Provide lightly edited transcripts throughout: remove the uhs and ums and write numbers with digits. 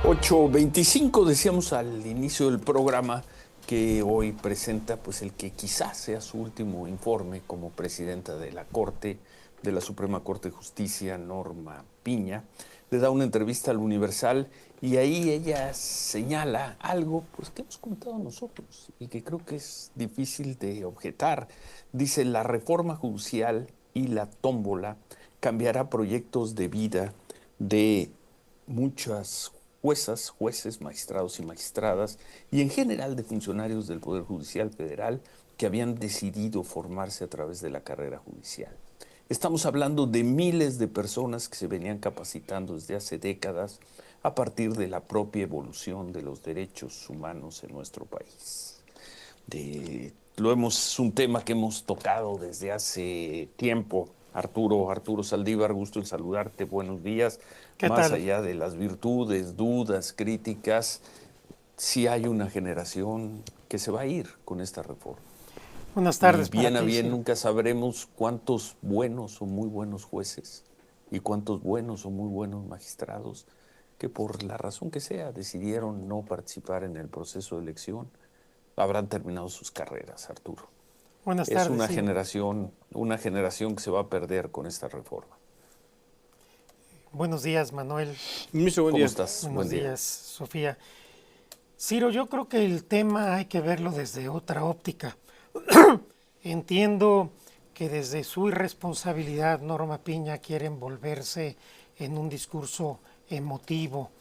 8:25 decíamos al inicio del programa que hoy presenta pues el que quizás sea su último informe como presidenta de la Corte, de la Suprema Corte de Justicia, Norma Piña. Le da una entrevista al Universal y ahí ella señala algo pues que hemos comentado nosotros y que creo que es difícil de objetar. Dice: la reforma judicial y la tómbola cambiará proyectos de vida de muchas juezas, jueces, magistrados y magistradas, y en general de funcionarios del Poder Judicial Federal que habían decidido formarse a través de la carrera judicial. Estamos hablando de miles de personas que se venían capacitando desde hace décadas a partir de la propia evolución de los derechos humanos en nuestro país. Es un tema que hemos tocado desde hace tiempo. Arturo Saldívar, gusto en saludarte, buenos días. ¿Qué Más tal? allá de las virtudes, dudas, críticas, sí hay una generación que se va a ir con esta reforma. Buenas Y tardes para bien a ti, bien sí. nunca sabremos cuántos buenos o muy buenos jueces y cuántos buenos o muy buenos magistrados que por la razón que sea decidieron no participar en el proceso de elección habrán terminado sus carreras, Arturo. Buenas Es tardes, sí. una generación que se va a perder con esta reforma. Buenos días, Manuel. Ministro, buen ¿Cómo día. estás? Buenos Buen día. días, Sofía. Ciro, yo creo que el tema hay que verlo desde otra óptica. Entiendo que desde su irresponsabilidad Norma Piña quiere envolverse en un discurso emotivo,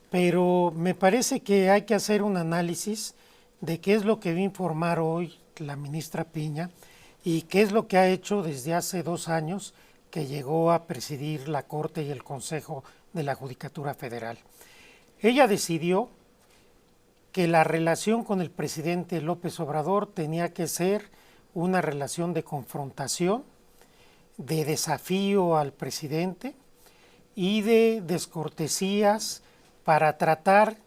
pero me parece que hay que hacer un análisis de qué es lo que va a informar hoy la ministra Piña y qué es lo que ha hecho desde hace 2 años que llegó a presidir la Corte y el Consejo de la Judicatura Federal. Ella decidió que la relación con el presidente López Obrador tenía que ser una relación de confrontación, de desafío al presidente y de descortesías para tratar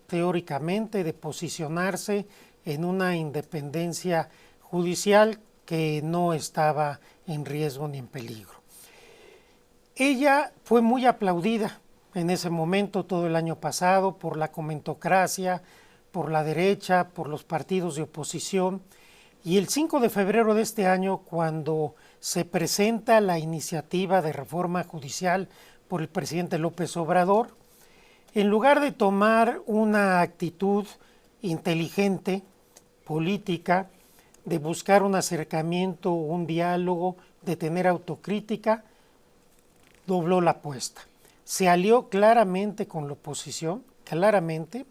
teóricamente de posicionarse en una independencia judicial que no estaba en riesgo ni en peligro. Ella fue muy aplaudida en ese momento todo el año pasado por la comentocracia, por la derecha, por los partidos de oposición. Y el 5 de febrero de este año, cuando se presenta la iniciativa de reforma judicial por el presidente López Obrador, en lugar de tomar una actitud inteligente, política, de buscar un acercamiento, un diálogo, de tener autocrítica, dobló la apuesta. Se alió claramente con la oposición, claramente.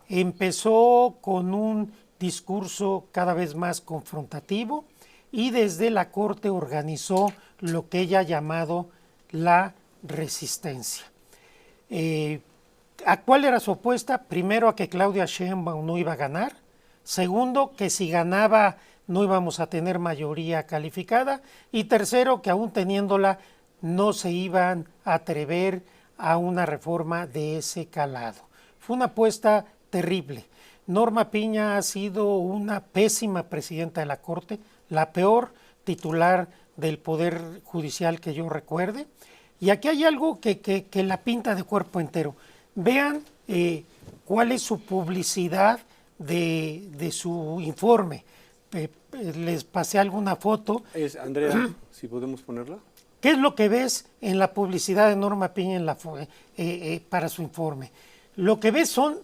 Empezó con un discurso cada vez más confrontativo y desde la Corte organizó lo que ella ha llamado la resistencia. ¿A cuál era su apuesta? Primero, a que Claudia Sheinbaum no iba a ganar. Segundo, que si ganaba no íbamos a tener mayoría calificada. Y tercero, que aún teniéndola no se iban a atrever a una reforma de ese calado. Fue una apuesta terrible. Norma Piña ha sido una pésima presidenta de la Corte, la peor titular del Poder Judicial que yo recuerde. Y aquí hay algo que la pinta de cuerpo entero. Vean cuál es su publicidad de su informe. Les pasé alguna foto. Es Andrea, si podemos ponerla. ¿Qué es lo que ves en la publicidad de Norma Piña para su informe? Lo que ves son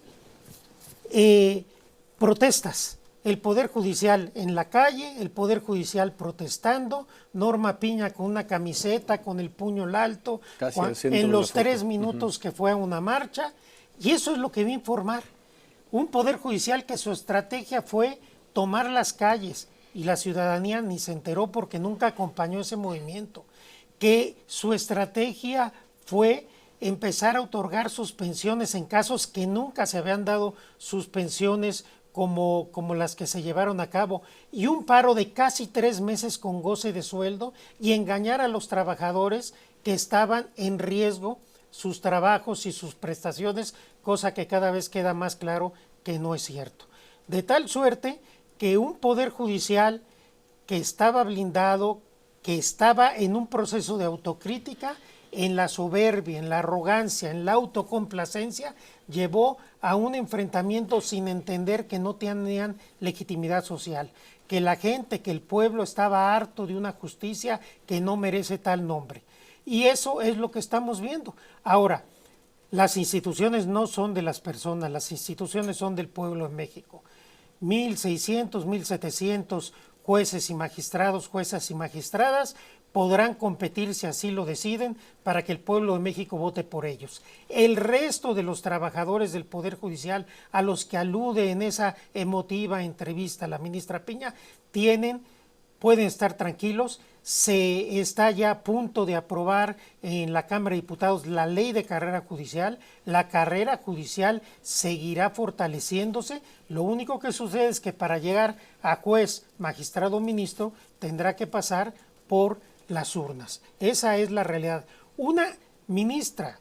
protestas. El Poder Judicial en la calle, el Poder Judicial protestando, Norma Piña con una camiseta, con el puño en alto, en los 3 minutos que fue a una marcha. Y eso es lo que vi informar. Un Poder Judicial que su estrategia fue tomar las calles y la ciudadanía ni se enteró porque nunca acompañó ese movimiento. Que su estrategia fue empezar a otorgar suspensiones en casos que nunca se habían dado suspensiones como las que se llevaron a cabo, y un paro de casi 3 meses con goce de sueldo y engañar a los trabajadores que estaban en riesgo sus trabajos y sus prestaciones, cosa que cada vez queda más claro que no es cierto. De tal suerte que un Poder Judicial que estaba blindado, que estaba en un proceso de autocrítica en la soberbia, en la arrogancia, en la autocomplacencia, llevó a un enfrentamiento sin entender que no tenían legitimidad social, que la gente, que el pueblo estaba harto de una justicia que no merece tal nombre. Y eso es lo que estamos viendo. Ahora, las instituciones no son de las personas, las instituciones son del pueblo en México. 1.600, 1.700 jueces y magistrados, juezas y magistradas podrán competir, si así lo deciden, para que el pueblo de México vote por ellos. El resto de los trabajadores del Poder Judicial, a los que alude en esa emotiva entrevista la ministra Piña, pueden estar tranquilos. Se está ya a punto de aprobar en la Cámara de Diputados la ley de carrera judicial. La carrera judicial seguirá fortaleciéndose. Lo único que sucede es que para llegar a juez, magistrado, ministro, tendrá que pasar por las urnas. Esa es la realidad. Una ministra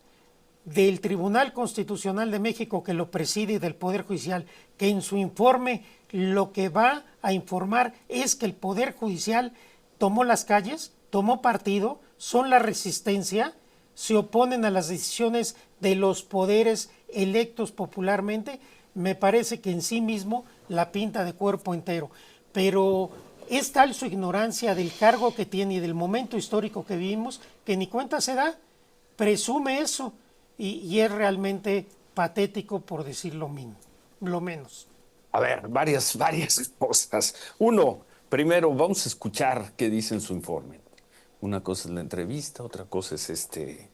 del Tribunal Constitucional de México, que lo preside, del Poder Judicial, que en su informe lo que va a informar es que el Poder Judicial tomó las calles, tomó partido, son la resistencia, se oponen a las decisiones de los poderes electos popularmente. Me parece que en sí mismo la pinta de cuerpo entero, pero es tal su ignorancia del cargo que tiene y del momento histórico que vivimos que ni cuenta se da, presume eso y es realmente patético, por decir lo menos. A ver, varias cosas. Uno, primero vamos a escuchar qué dice en su informe. Una cosa es la entrevista, otra cosa es este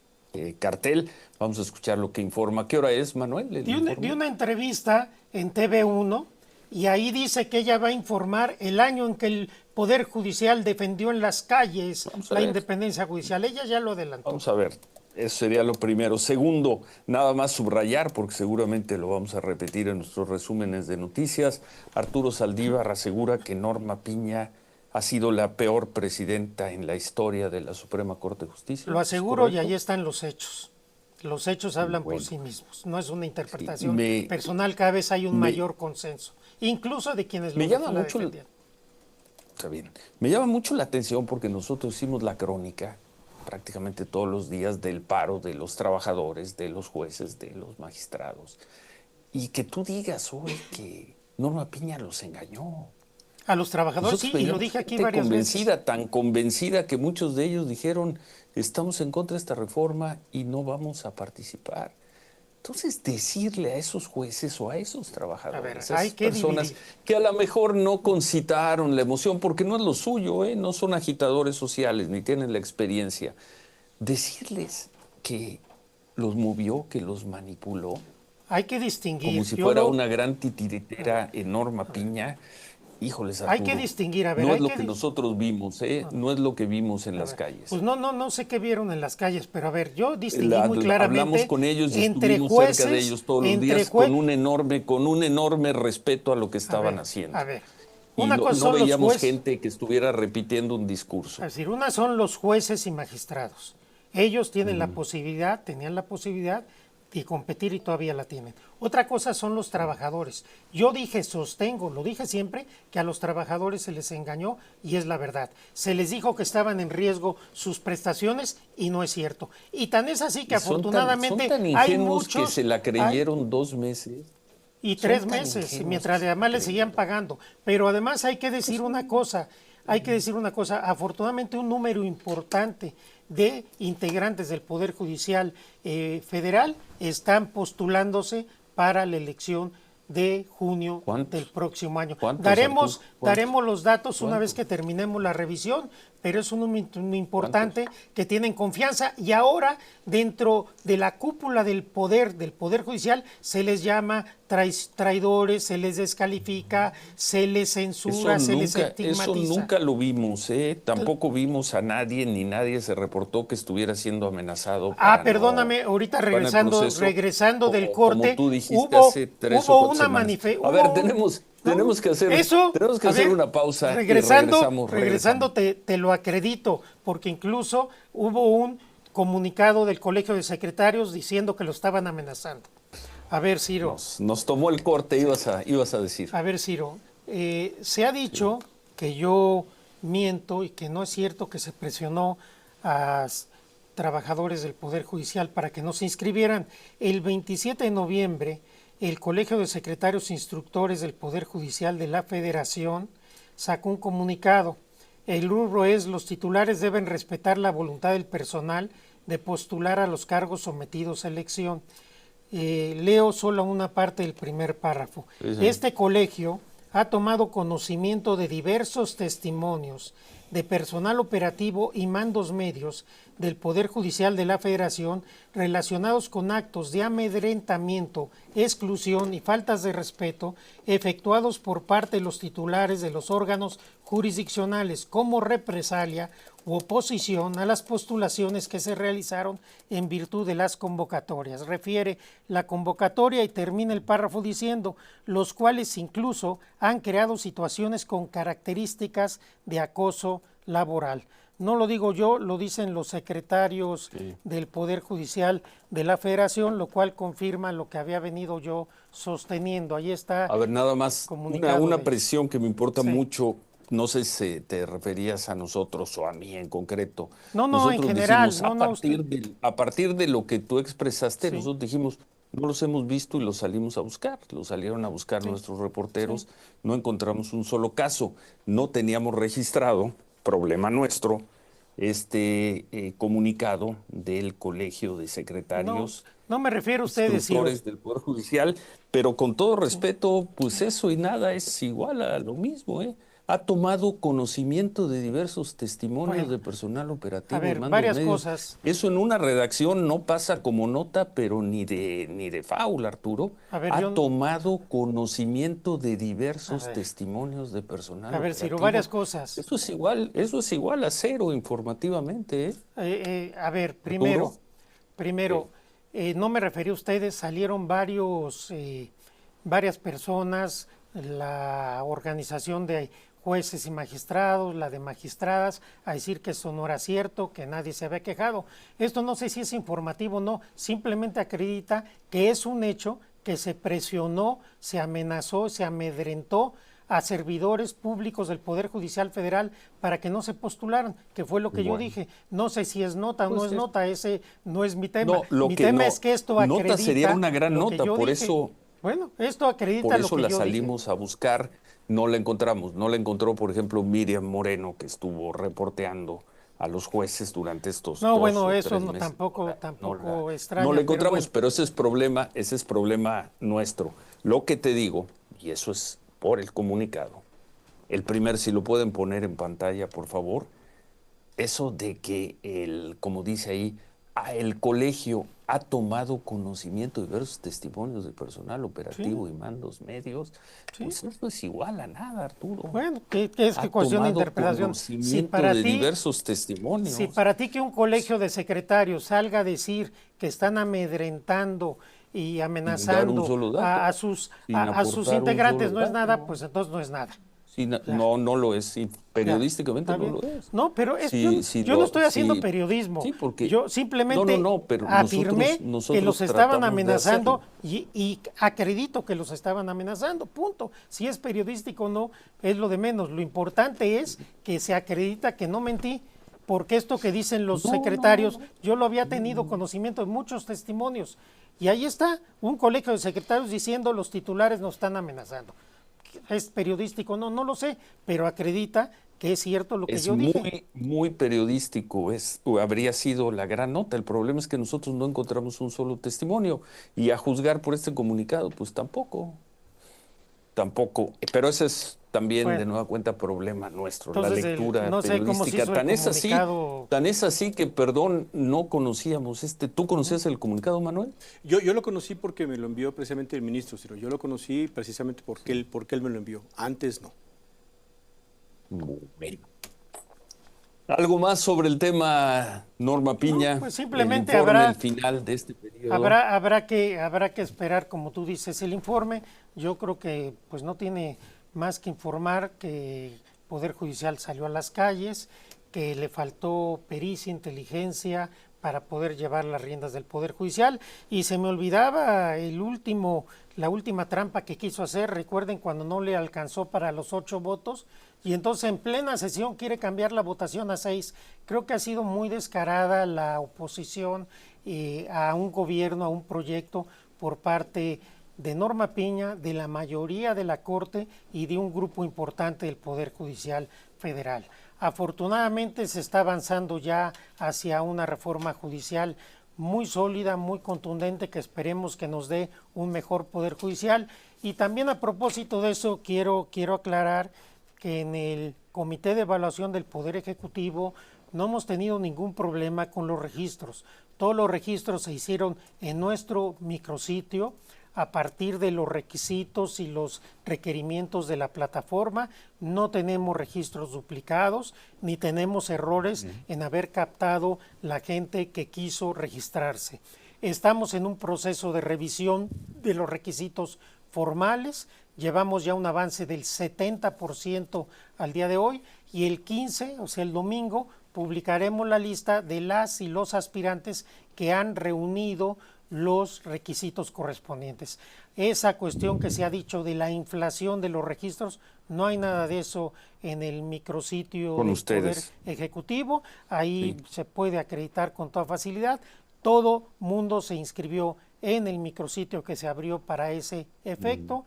cartel. Vamos a escuchar lo que informa. ¿Qué hora es, Manuel? Vi una entrevista en TV1 y ahí dice que ella va a informar el año en que el Poder Judicial defendió en las calles la independencia judicial. Ella ya lo adelantó. Vamos a ver. Eso sería lo primero. Segundo, nada más subrayar, porque seguramente lo vamos a repetir en nuestros resúmenes de noticias. Arturo Saldívar asegura que Norma Piña ha sido la peor presidenta en la historia de la Suprema Corte de Justicia. Lo aseguro y ahí están los hechos. Los hechos hablan por sí mismos. No es una interpretación personal, cada vez hay un mayor consenso, incluso de quienes lo defendían. Está bien. Me llama mucho la atención porque nosotros hicimos la crónica prácticamente todos los días del paro de los trabajadores, de los jueces, de los magistrados. Y que tú digas hoy que Norma Piña los engañó. A los trabajadores, sí, y lo dije aquí varias veces. Tan convencida que muchos de ellos dijeron, estamos en contra de esta reforma y no vamos a participar. Entonces, decirle a esos jueces o a esos trabajadores, a esas personas que a lo mejor no concitaron la emoción, porque no es lo suyo, no son agitadores sociales ni tienen la experiencia, decirles que los movió, que los manipuló. Hay que distinguir. Como si fuera una gran titiritera Norma Piña. Híjoles, Arturo, hay que distinguir, a ver. No es lo que nosotros vimos, no es lo que vimos en las calles. Pues no sé qué vieron en las calles, pero a ver, yo distinguí muy claramente. Hablamos con ellos y estuvimos cerca de ellos todos los días con un enorme respeto a lo que estaban haciendo. A ver, una cosa son no veíamos gente que estuviera repitiendo un discurso. Es decir, una son los jueces y magistrados. Ellos tienen tenían la posibilidad de competir y todavía la tienen. Otra cosa son los trabajadores. Yo sostengo, lo dije siempre, que a los trabajadores se les engañó y es la verdad. Se les dijo que estaban en riesgo sus prestaciones y no es cierto. Y tan es así que afortunadamente son tan hay muchos que se la creyeron 2 meses. Y 3 meses, mientras además le seguían pagando. Pero además hay que decir una cosa, afortunadamente un número importante de integrantes del Poder Judicial Federal están postulándose para la elección de junio del próximo año. Daremos los datos una vez que terminemos la revisión, pero es un número importante que tienen confianza y ahora dentro de la cúpula del Poder Judicial se les llama traidores, se les descalifica, se les censura, se les estigmatiza. Eso nunca lo vimos, tampoco vimos a nadie, ni nadie se reportó que estuviera siendo amenazado. Perdóname, ahorita regresando del corte, como tú dijiste hace 3 o 4 semanas. A ver, tenemos que hacer una pausa regresando te lo acredito, porque incluso hubo un comunicado del Colegio de Secretarios diciendo que lo estaban amenazando. A ver, Ciro. Nos tomó el corte, ibas a decir. A ver, Ciro, se ha dicho que yo miento y que no es cierto que se presionó a trabajadores del Poder Judicial para que no se inscribieran. El 27 de noviembre, el Colegio de Secretarios Instructores del Poder Judicial de la Federación sacó un comunicado. El rubro es: los titulares deben respetar la voluntad del personal de postular a los cargos sometidos a elección. Leo solo una parte del primer párrafo. Sí. Este colegio ha tomado conocimiento de diversos testimonios de personal operativo y mandos medios del Poder Judicial de la Federación relacionados con actos de amedrentamiento, exclusión y faltas de respeto efectuados por parte de los titulares de los órganos jurisdiccionales como represalia u oposición a las postulaciones que se realizaron en virtud de las convocatorias. Refiere la convocatoria y termina el párrafo diciendo: los cuales incluso han creado situaciones con características de acoso laboral. No lo digo yo, lo dicen los secretarios del Poder Judicial de la Federación, lo cual confirma lo que había venido yo sosteniendo. Ahí está. A ver, nada más, una presión que me importa mucho. No sé si te referías a nosotros o a mí en concreto. No, nosotros en general. Dijimos, a partir de lo que tú expresaste, nosotros dijimos, no los hemos visto y los salimos a buscar. Los salieron a buscar nuestros reporteros. No encontramos un solo caso. No teníamos registrado, problema nuestro, comunicado del Colegio de Secretarios. No me refiero a ustedes, del Poder Judicial, pero con todo respeto, pues eso y nada es igual a lo mismo, ¿eh? Ha tomado conocimiento de diversos testimonios de personal operativo. A ver, varias cosas. Eso en una redacción no pasa como nota, pero ni de faul, Arturo. Ha tomado conocimiento de diversos testimonios de personal operativo. A ver, Ciro, varias cosas. Eso es igual a cero informativamente, ¿eh? A ver, primero, no me referí a ustedes, salieron varias personas, la organización de jueces y magistrados, la de magistradas, a decir que eso no era cierto, que nadie se había quejado. Esto no sé si es informativo o no, simplemente acredita que es un hecho que se presionó, se amenazó, se amedrentó a servidores públicos del Poder Judicial Federal para que no se postularan, que fue lo que yo dije. No sé si es nota o no es nota, ese no es mi tema. Mi tema es que esto acredita. Nota sería una gran nota, por eso. Bueno, esto acredita por lo eso que la yo salimos dije. A buscar, no la encontramos. No la encontró, por ejemplo, Miriam Moreno, que estuvo reporteando a los jueces durante estos No, 2 bueno, o eso 3 no, meses. tampoco extraña. No la encontramos, pero ese es problema nuestro. Lo que te digo, y eso es por el comunicado, si lo pueden poner en pantalla, por favor, eso de que como dice ahí, el colegio ha tomado conocimiento de diversos testimonios de personal operativo y mandos medios, pues eso es igual a nada, Arturo. Bueno, que es que cuestión de interpretación. De diversos testimonios. Si para ti que un colegio de secretarios salga a decir que están amedrentando y amenazando a sus integrantes no es nada, pues entonces no es nada. Sí, no lo es, sí, periodísticamente no lo es. No, pero yo no estoy haciendo periodismo. Sí, porque yo simplemente pero afirmé nosotros que los estaban amenazando y acredito que los estaban amenazando, punto. Si es periodístico o no, es lo de menos. Lo importante es que se acredita que no mentí, porque esto que dicen los secretarios, yo lo había tenido conocimiento de muchos testimonios. Y ahí está, un colegio de secretarios diciendo los titulares nos están amenazando. ¿Es periodístico? No lo sé, pero acredita que es cierto lo que yo dije. Es muy periodístico, habría sido la gran nota. El problema es que nosotros no encontramos un solo testimonio y a juzgar por este comunicado, pues tampoco. Pero ese es también de nueva cuenta problema nuestro, entonces, la lectura periodística. Tan es así que, perdón, no conocíamos ¿Tú conocías el comunicado, Manuel? Yo lo conocí porque me lo envió precisamente el ministro, Ciro. Yo lo conocí precisamente porque él me lo envió. Antes no. Bueno. ¿Algo más sobre el tema, Norma Piña? No, pues simplemente el final de este periodo. Habrá que esperar, como tú dices, el informe. Yo creo que pues no tiene más que informar que el Poder Judicial salió a las calles, que le faltó pericia, inteligencia, para poder llevar las riendas del Poder Judicial. Y se me olvidaba la última trampa que quiso hacer. Recuerden cuando no le alcanzó para los 8 votos y entonces en plena sesión quiere cambiar la votación a 6. Creo que ha sido muy descarada la oposición a un gobierno, a un proyecto por parte de Norma Piña, de la mayoría de la Corte y de un grupo importante del Poder Judicial Federal. Afortunadamente se está avanzando ya hacia una reforma judicial muy sólida, muy contundente, que esperemos que nos dé un mejor Poder Judicial. Y también a propósito de eso quiero aclarar que en el Comité de Evaluación del Poder Ejecutivo no hemos tenido ningún problema con los registros. Todos los registros se hicieron en nuestro micrositio a partir de los requisitos y los requerimientos de la plataforma. No tenemos registros duplicados ni tenemos errores en haber captado la gente que quiso registrarse. Estamos en un proceso de revisión de los requisitos formales. Llevamos ya un avance del 70% al día de hoy y el 15, o sea el domingo, publicaremos la lista de las y los aspirantes que han reunido los requisitos correspondientes. Esa cuestión que se ha dicho de la inflación de los registros, no hay nada de eso en el micrositio del Poder Ejecutivo. Ahí se puede acreditar con toda facilidad. Todo mundo se inscribió en el micrositio que se abrió para ese efecto.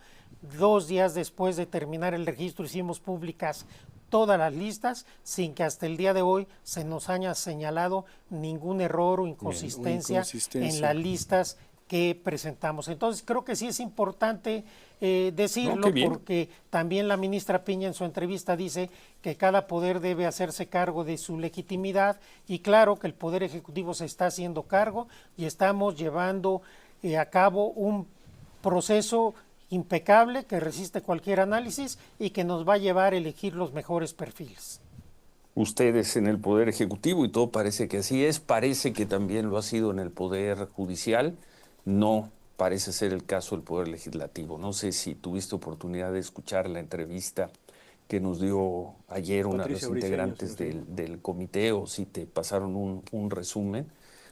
2 días después de terminar el registro hicimos públicas todas las listas sin que hasta el día de hoy se nos haya señalado ningún error o inconsistencia en las listas que presentamos. Entonces creo que sí es importante decirlo, porque también la ministra Piña en su entrevista dice que cada poder debe hacerse cargo de su legitimidad y claro que el Poder Ejecutivo se está haciendo cargo y estamos llevando a cabo un proceso impecable que resiste cualquier análisis y que nos va a llevar a elegir los mejores perfiles. Ustedes en el Poder Ejecutivo, y todo parece que así es, parece que también lo ha sido en el Poder Judicial, no parece ser el caso del Poder Legislativo. No sé si tuviste oportunidad de escuchar la entrevista que nos dio ayer una de las integrantes del comité, o si te pasaron un resumen,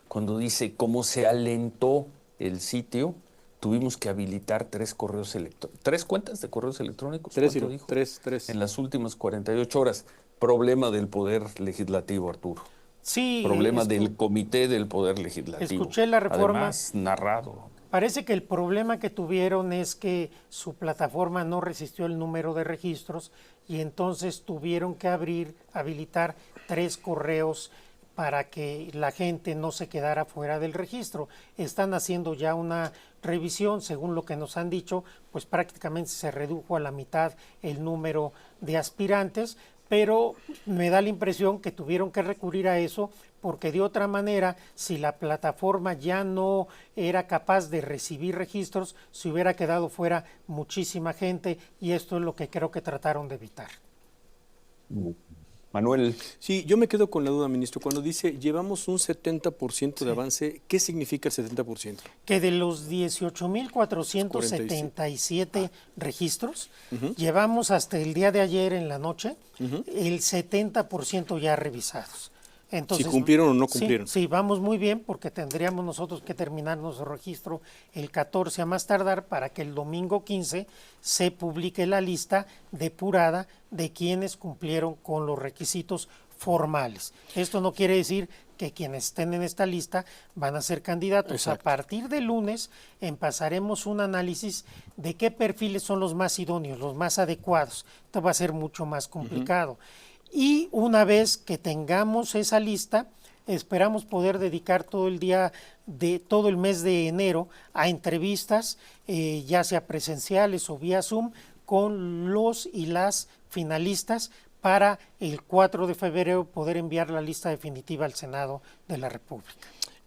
cuando dice cómo se alentó el sitio. Tuvimos que habilitar 3 cuentas de correos electrónicos. 3, dijo? 3. En las últimas 48 horas. Problema del Poder Legislativo, Arturo. Sí. Problema del Comité del Poder Legislativo. Escuché la reforma. Además, narrado. Parece que el problema que tuvieron es que su plataforma no resistió el número de registros y entonces tuvieron que habilitar 3 correos para que la gente no se quedara fuera del registro. Están haciendo ya una revisión, según lo que nos han dicho, pues prácticamente se redujo a la mitad el número de aspirantes, pero me da la impresión que tuvieron que recurrir a eso porque de otra manera, si la plataforma ya no era capaz de recibir registros, se hubiera quedado fuera muchísima gente y esto es lo que creo que trataron de evitar. Manuel. Sí, yo me quedo con la duda, ministro. Cuando dice llevamos un 70% de avance, ¿qué significa el 70%? Que de los 18,477 registros, llevamos hasta el día de ayer en la noche el 70% ya revisados. Entonces, si cumplieron o no cumplieron. Sí, vamos muy bien porque tendríamos nosotros que terminar nuestro registro el 14 a más tardar para que el domingo 15 se publique la lista depurada de quienes cumplieron con los requisitos formales. Esto no quiere decir que quienes estén en esta lista van a ser candidatos. Exacto. A partir de lunes empezaremos un análisis de qué perfiles son los más idóneos, los más adecuados. Esto va a ser mucho más complicado. Y una vez que tengamos esa lista, esperamos poder dedicar todo el mes de enero a entrevistas, ya sea presenciales o vía Zoom, con los y las finalistas para el 4 de febrero poder enviar la lista definitiva al Senado de la República.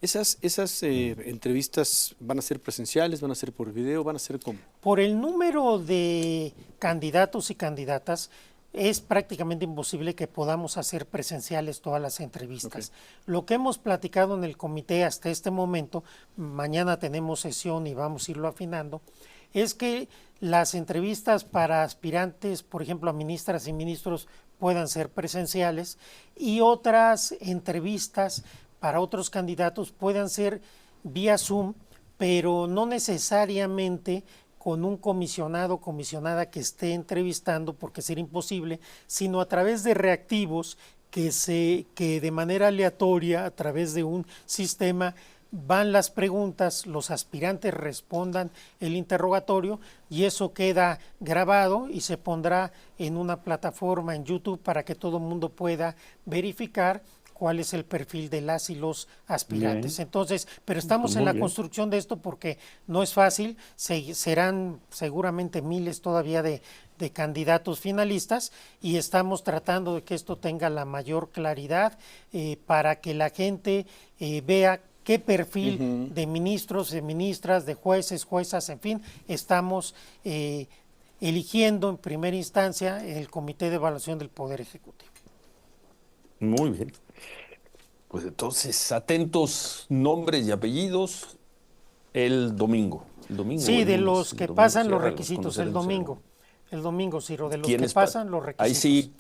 ¿Esas entrevistas van a ser presenciales, van a ser por video, van a ser cómo? Por el número de candidatos y candidatas, es prácticamente imposible que podamos hacer presenciales todas las entrevistas. Okay. Lo que hemos platicado en el comité hasta este momento, mañana tenemos sesión y vamos a irlo afinando, es que las entrevistas para aspirantes, por ejemplo, a ministras y ministros, puedan ser presenciales y otras entrevistas para otros candidatos puedan ser vía Zoom, pero no necesariamente con un comisionado o comisionada que esté entrevistando, porque sería imposible, sino a través de reactivos que de manera aleatoria, a través de un sistema, van las preguntas, los aspirantes respondan el interrogatorio y eso queda grabado y se pondrá en una plataforma en YouTube para que todo el mundo pueda verificar cuál es el perfil de las y los aspirantes. Bien. Entonces, pero estamos Pues en muy la bien. construcción de esto porque no es fácil, serán seguramente miles todavía de candidatos finalistas y estamos tratando de que esto tenga la mayor claridad para que la gente vea qué perfil de ministros, de ministras, de jueces, juezas, en fin, estamos eligiendo en primera instancia el Comité de Evaluación del Poder Ejecutivo. Muy bien. Pues entonces, atentos nombres y apellidos el domingo. El domingo o Sí, el de lunes. los El que domingo pasan los cierra, los requisitos, el conoceremos el domingo. domingo. El domingo, Ciro, de los que ¿Quiénes pasan los Ahí requisitos. sí,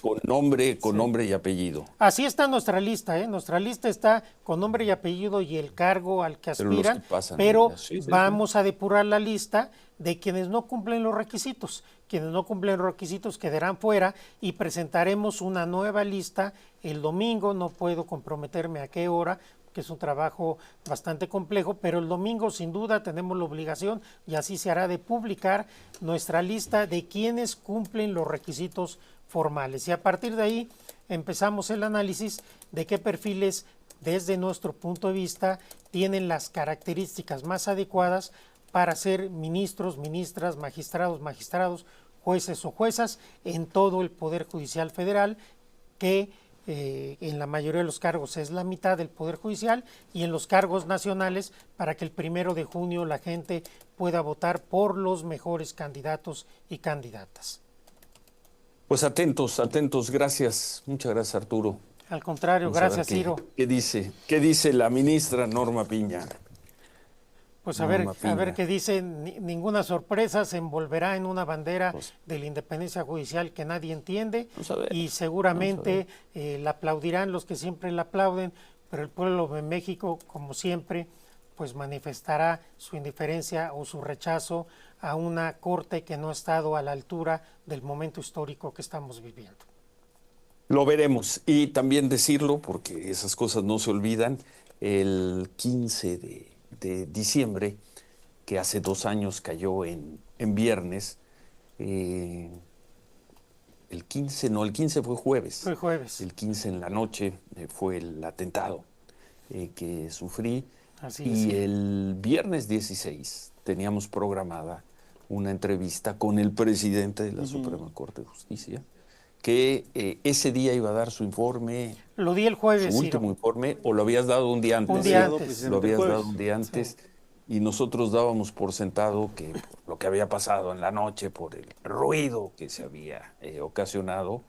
con nombre y apellido. Así está nuestra lista, ¿eh? Nuestra lista está con nombre y apellido y el cargo al que Pero los aspiran, que pasan, pero sí, sí, vamos a depurar la lista de quienes no cumplen los requisitos. Quienes no cumplen los requisitos quedarán fuera y presentaremos una nueva lista el domingo. No puedo comprometerme a qué hora, que es un trabajo bastante complejo, pero el domingo sin duda tenemos la obligación, y así se hará, de publicar nuestra lista de quienes cumplen los requisitos formales. Y a partir de ahí empezamos el análisis de qué perfiles, desde nuestro punto de vista, tienen las características más adecuadas para ser ministros, ministras, magistrados, jueces o juezas en todo el Poder Judicial Federal, que en la mayoría de los cargos es la mitad del Poder Judicial, y en los cargos nacionales para que el 1 de junio la gente pueda votar por los mejores candidatos y candidatas. Pues atentos, gracias. Muchas gracias, Arturo. Al contrario, Vamos a ver gracias, Ciro. ¿Qué dice la ministra Norma Piña? Pues a Norma ver Piña. qué dice. Ninguna sorpresa, se envolverá en una bandera Pues- de la independencia judicial que nadie entiende, Vamos a ver, y seguramente la aplaudirán los que siempre la aplauden, pero el pueblo de México, como siempre, pues manifestará su indiferencia o su rechazo a una corte que no ha estado a la altura del momento histórico que estamos viviendo. Lo veremos. Y también decirlo, porque esas cosas no se olvidan, el 15 de diciembre, que hace 2 años cayó en viernes, el 15 fue jueves. Fue jueves. El 15 en la noche fue el atentado que sufrí. Así Y es. el viernes 16 teníamos programada una entrevista con el presidente de la Suprema Corte de Justicia, que ese día iba a dar su informe, Lo di el jueves, su Ciro. último informe, o lo habías dado un día antes. Un día antes. Lo habías dado un día antes. Y nosotros dábamos por sentado que por lo que había pasado en la noche, por el ruido que se había ocasionado,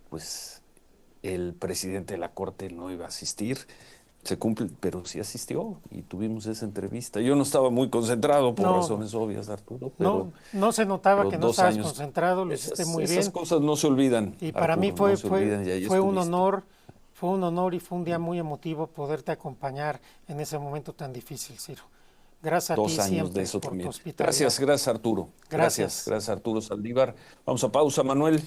pues el presidente de la Corte no iba a asistir. Se cumple, pero sí asistió y tuvimos esa entrevista. Yo no estaba muy concentrado por No. razones obvias, Arturo, pero No se notaba pero que no 2 estabas años, concentrado, lo hiciste muy bien. Esas cosas no se olvidan. Y para mí Arturo, no se olvidan, y ahí fue un estuviste. honor y fue un día muy emotivo poderte acompañar en ese momento tan difícil, Ciro. Gracias a 2 ti años siempre de eso por tu también. hospitalidad. Gracias Arturo. Gracias. Gracias Arturo Saldívar. Vamos a pausa, Manuel.